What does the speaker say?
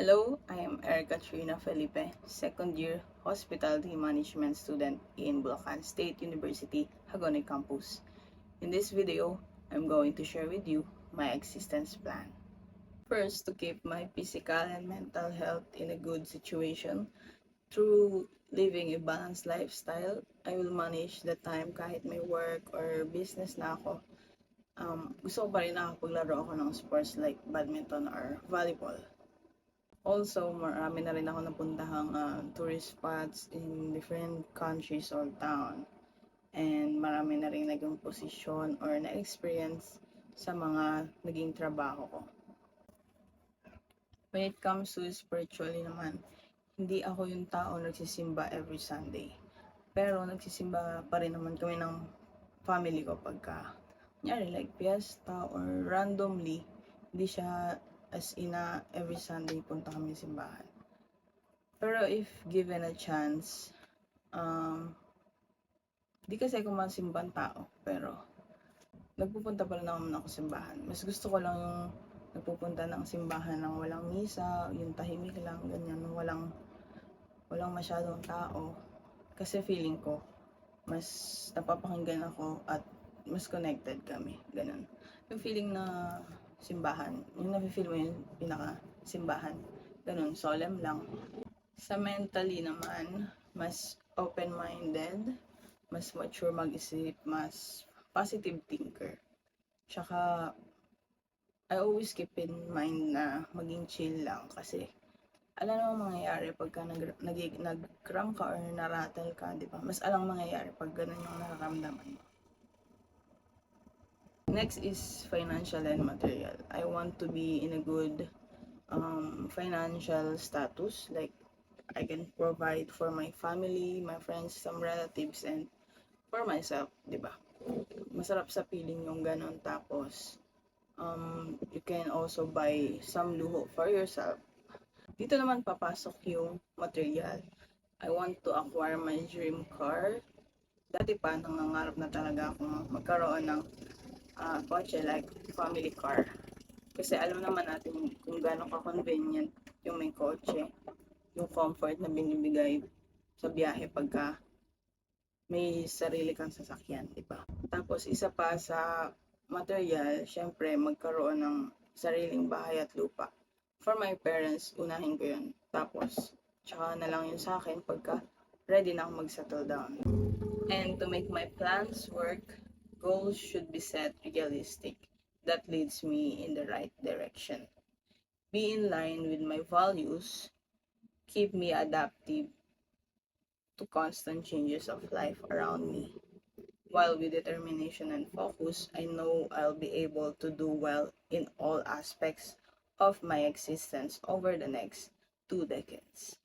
Hello, I am Erica Trina Felipe, second year hospitality management student in Bulacan State University, Hagonoy Campus. In this video, I'm going to share with you my existence plan. First, to keep my physical and mental health in a good situation, through living a balanced lifestyle, I will manage the time kahit may work or business na ako. Gusto ko pa rin nakapaglaro ako ng sports like badminton or volleyball. Also, marami na rin ako napuntahang tourist spots in different countries or town. And marami na rin naging posisyon or na-experience sa mga naging trabaho ko. When it comes to spiritually naman, hindi ako yung tao nagsisimba every Sunday. Pero nagsisimba pa rin naman kami ng family ko pagka, kunyari like fiesta or randomly, hindi siya as in every Sunday punta kami simbahan. Pero if given a chance, di kasi ako masimbang tao, pero nagpupunta pa rin naman ako simbahan. Mas gusto ko lang yung nagpupunta ng simbahan ng walang misa, yung tahimik lang, ganyan, walang masyadong tao. Kasi feeling ko, mas napapakinggan ako at mas connected kami, ganun. Yung feeling na simbahan, yung nafe-feel mo yung pinaka-simbahan, ganun, solemn lang. Sa mentally naman, mas open-minded, mas mature mag-isip, mas positive thinker. Tsaka, I always keep in mind na maging chill lang kasi alam naman mangyayari pagka nag-cram ka or narattle ka, di ba? Mas alang mangyayari pag ganun yung nararamdaman mo. Next is financial and material. I want to be in a good financial status, like I can provide for my family, my friends, some relatives, and for myself, di ba? Masarap sa feeling yung ganun. Tapos, you can also buy some luho for yourself. Dito naman papasok yung material. I want to acquire my dream car. Dati pa, nangangarap na talaga akong magkaroon ng kotse like family car. Kasi alam naman natin kung gaano ka-convenient yung may kotse, yung comfort na binibigay sa biyahe pagka may sarili kang sasakyan, di ba? Tapos isa pa sa material, syempre magkaroon ng sariling bahay at lupa. For my parents, unahin ko yun. Tapos, tsaka na lang yun sa akin pagka ready na akong mag-settle down. And to make my plans work, goals should be set realistic. That leads me in the right direction. Be in line with my values, keep me adaptive to constant changes of life around me. While with determination and focus, I know I'll be able to do well in all aspects of my existence over the next 2 decades.